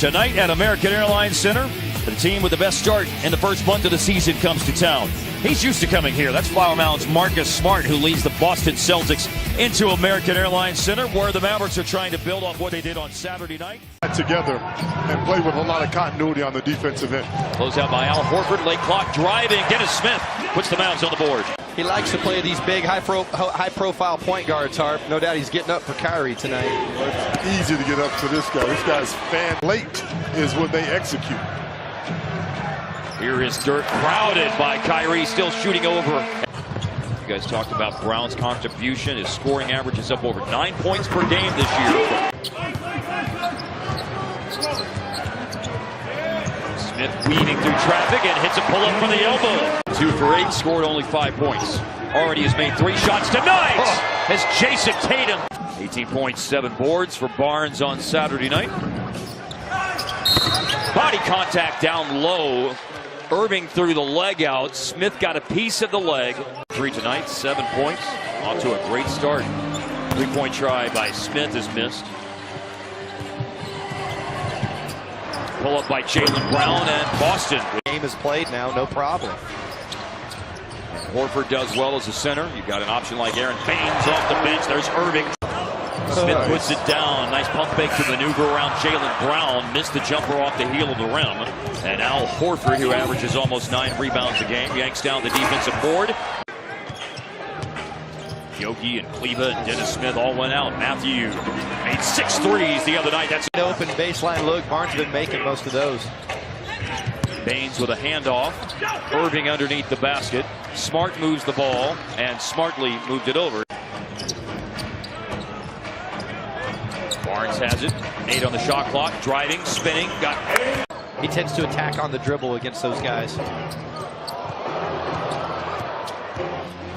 Tonight at American Airlines Center, the team with the best start in the first month of the season comes to town. He's used to coming here. That's Flower Mound's Marcus Smart, who leads the Boston Celtics into American Airlines Center, where the Mavericks are trying to build off what they did on Saturday night. Together and play with a lot of continuity on the defensive end. Close out by Al Horford, late clock driving. Dennis Smith puts the Mavs on the board. He likes to play these big, high-profile point guards, Harp. No doubt he's getting up for Kyrie tonight. It's easy to get up for this guy. This guy's fan late is when they execute. Here is Dirk, crowded by Kyrie, still shooting over. You guys talked about Brown's contribution. His scoring average is up over 9 points per game this year. Smith weaving through traffic and hits a pull-up from the elbow. 2 for 8, scored only 5 points. Already has made 3 shots tonight as Jason Tatum. 18 points, 7 boards for Barnes on Saturday night. Body contact down low. Irving threw the leg out. Smith got a piece of the leg. 3 tonight, 7 points. Off to a great start. 3-point try by Smith is missed. Pull up by Jaylen Brown and Boston. The game is played now, no problem. Horford does well as a center. You've got an option like Aaron Baines off the bench. There's Irving. Smith puts it down. Nice pump fake to maneuver around Jaylen Brown. Missed the jumper off the heel of the rim. And Al Horford, who averages almost 9 rebounds a game, yanks down the defensive board. Yogi and Kleba and Dennis Smith all went out. Matthew made 6 threes the other night. That's an open baseline look. Barnes has been making most of those. Baines with a handoff. Irving underneath the basket. Smart moves the ball and smartly moved it over. Barnes has it. 8 on the shot clock. Driving, spinning. He tends to attack on the dribble against those guys.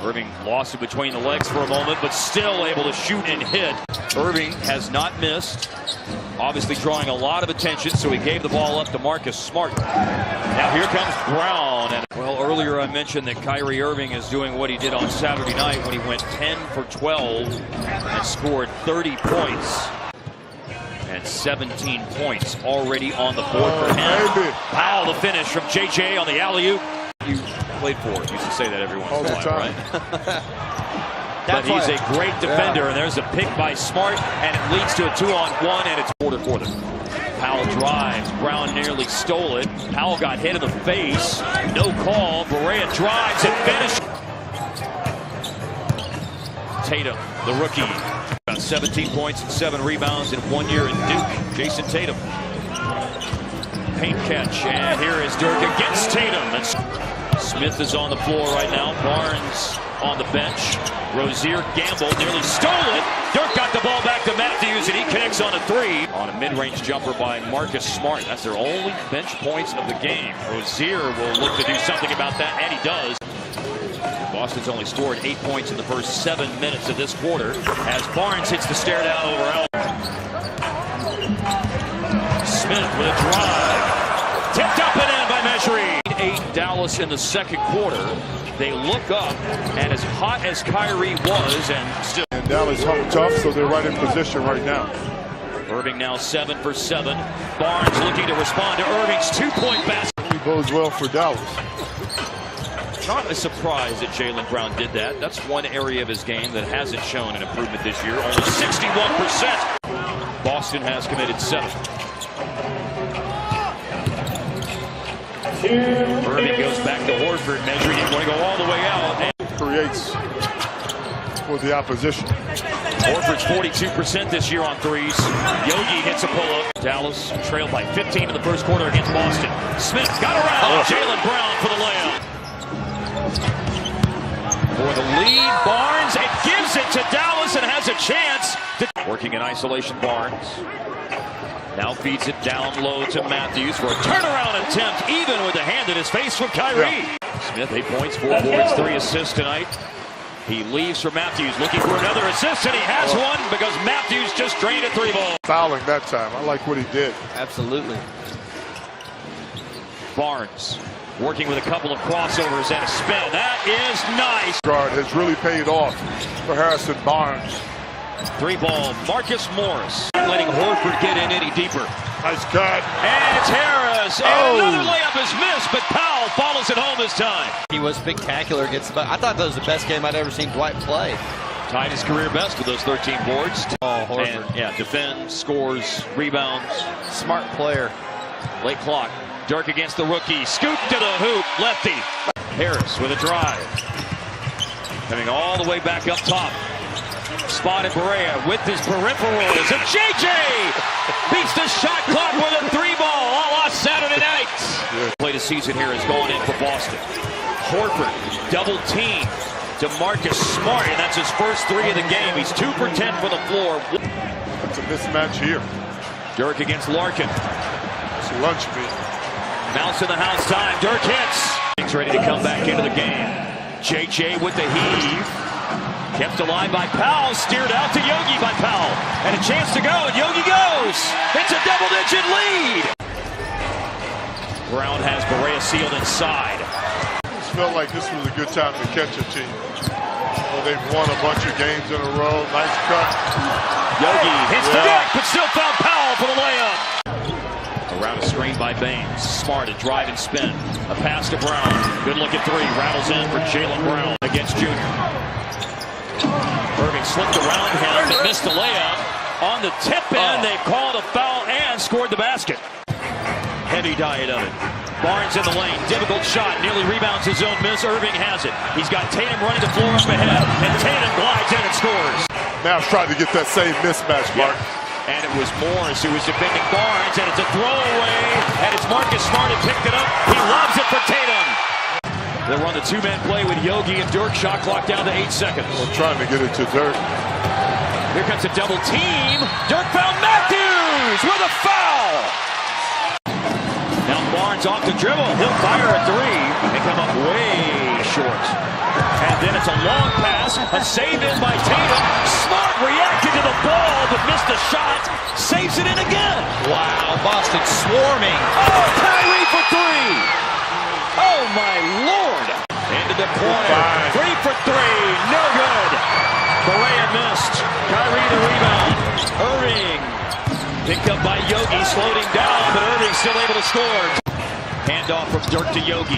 Irving lost it between the legs for a moment, but still able to shoot and hit. Irving has not missed. Obviously drawing a lot of attention, so he gave the ball up to Marcus Smart. Now here comes Brown. And well, earlier I mentioned that Kyrie Irving is doing what he did on Saturday night when he went 10 for 12 and scored 30 points. And 17 points already on the board for him. Powell, the finish from JJ on the alley-oop. You played for it. Used to say that every once in a while, right? But he's a great defender, and there's a pick by Smart, and it leads to a 2-on-1, and it's quarter for them. Powell drives. Brown nearly stole it. Powell got hit in the face. No call. Barea drives and finishes. Tatum, the rookie. About 17 points and 7 rebounds in 1 year in Duke. Jason Tatum. Paint catch, and here is Dirk against Tatum. Smith is on the floor right now. Barnes on the bench. Rozier gambled, nearly stole it. Dirk got the ball back to Matthews, and he connects on a 3. On a mid-range jumper by Marcus Smart. That's their only bench points of the game. Rozier will look to do something about that, and he does. Boston's only scored 8 points in the first 7 minutes of this quarter as Barnes hits the stare down over Al. Smith with a drive. Tipped up and in by Measuring. 8 Dallas in the second quarter. They look up, and as hot as Kyrie was, and still. And Dallas hung tough, so they're right in position right now. Irving now 7 for 7. Barnes looking to respond to Irving's 2-point basket. He bodes well for Dallas. Not a surprise that Jaylen Brown did that. That's one area of his game that hasn't shown an improvement this year. Only 61%. Boston has committed 7. Irving goes back to Horford, measuring him, going to go all the way out. And creates for the opposition. Horford's 42% this year on threes. Yogi hits a pull-up. Dallas trailed by 15 in the first quarter against Boston. Smith got around Jaylen Brown for the layup. For the lead, Barnes, and gives it to Dallas and has a chance. Working in isolation, Barnes. Now feeds it down low to Matthews for a turnaround attempt, even with the hand in his face from Kyrie. Smith, 8 points, 4 boards, 3 assists tonight. He leaves for Matthews, looking for another assist, and he has one because Matthews just drained a 3-ball. Fouling that time. I like what he did. Absolutely. Barnes working with a couple of crossovers and a spin. That is nice. Guard has really paid off for Harrison Barnes. 3-ball, Marcus Morris. Letting Horford get in any deeper. Nice cut. And it's Harris. And another layup is missed, but Powell follows it home this time. He was spectacular against the. I thought that was the best game I'd ever seen Dwight play. Tied his career best with those 13 boards. Oh, Horford. And, yeah, defends, scores, rebounds. Smart player. Late clock. Dirk against the rookie. Scoop to the hoop. Lefty. Harris with a drive. Coming all the way back up top. Spotted Barea with his peripherals. And JJ beats the shot clock with a 3-ball. A la Saturday night. Play the season here has gone in for Boston. Horford double team. DeMarcus Smart, and that's his first 3 of the game. He's 2 for 10 for the floor. It's a mismatch here. Dirk against Larkin. It's a lunch meat. Mounts in the house time. Dirk hits. He's ready to come back into the game. JJ with the heave. Kept alive by Powell. Steered out to Yogi by Powell. And a chance to go, and Yogi goes. It's a double-digit lead. Brown has Barea sealed inside. Felt like this was a good time to catch a team. Well, they've won a bunch of games in a row. Nice cut. Yogi hits the deck, but still found Powell for the layup. Around a screen by Baines. Smart, a drive and spin. A pass to Brown. Good look at 3. Rattles in for Jaylen Brown against Junior. Irving slipped around him and missed the layup. On the tip end, they called a foul and scored the basket. Heavy diet of it. Barnes in the lane, difficult shot, nearly rebounds his own miss. Irving has it. He's got Tatum running the floor up ahead, and Tatum glides in and scores. Mavs tried to get that same mismatch, Mark. Yeah. And it was Morris who was defending Barnes, and it's a throwaway, and it's Marcus Smart who picked it up. He loves it for Tatum. They'll run the 2-man play with Yogi and Dirk. Shot clock down to 8 seconds. We're trying to get it to Dirk. Here comes a double team. Dirk found Matthews with a foul. Now Barnes off the dribble. He'll fire a 3 and come up way short. And then it's a long pass. A save in by Tatum. Smart reacted to the ball but missed the shot. Saves it in again. Wow, Boston swarming. Oh, Kyrie for 3. Oh, my Lord. Into the corner. 3 for 3. No good. Barea missed. Kyrie the rebound. Irving. Picked up by Yogi, slowed him down, but Irving's still able to score. Handoff from Dirk to Yogi.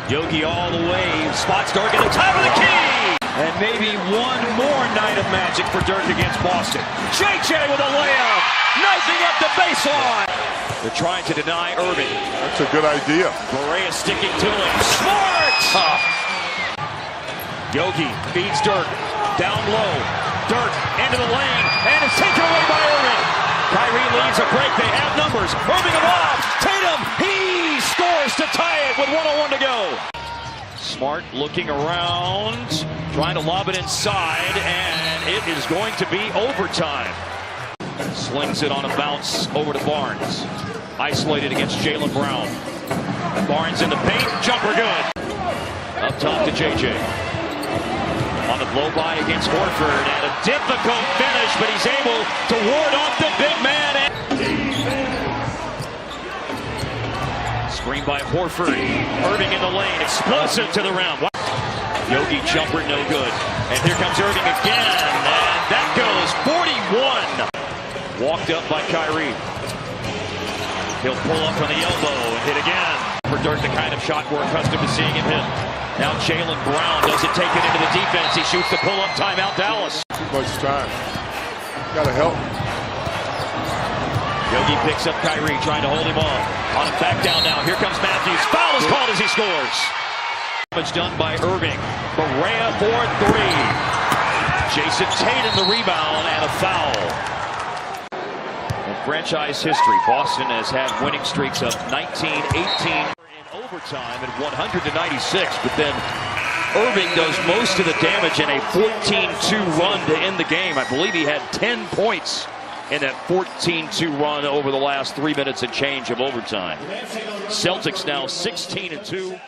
Yogi all the way, spots Dirk at the top of the key! And maybe one more night of magic for Dirk against Boston. JJ with a layup, knifing up the baseline. They're trying to deny Irving. That's a good idea. Barea sticking to him. Smart! Yogi feeds Dirk, down low. Dirk into the lane, and it's taken away by Irving. Kyrie leads a break. They have numbers. Irving him off. Tatum, he scores to tie it with 1:01 to go. Smart looking around, trying to lob it inside, and it is going to be overtime. Slings it on a bounce over to Barnes. Isolated against Jaylen Brown. Barnes in the paint. Jumper good. Up top to JJ. On the blow-by against Horford, and a difficult finish, but he's able to ward off the big man. Screen by Horford. Irving in the lane, explosive to the rim. Yogi jumper, no good. And here comes Irving again, and that goes 41. Walked up by Kyrie. He'll pull up from the elbow and hit again. For Dirk, the kind of shot we're accustomed to seeing him hit. Now Jaylen Brown doesn't take it into the defense. He shoots the pull-up. Timeout, Dallas. Too much time. Gotta help. Yogi picks up Kyrie, trying to hold him off. On a back down now. Here comes Matthews. Foul is called as he scores. Damage done by Irving. Barea for 3. Jason Tatum the rebound and a foul. In franchise history, Boston has had winning streaks of 19, 18. Overtime at 100-96, but then Irving does most of the damage in a 14-2 run to end the game. I believe he had 10 points in that 14-2 run over the last 3 minutes and change of overtime. Celtics now 16-2.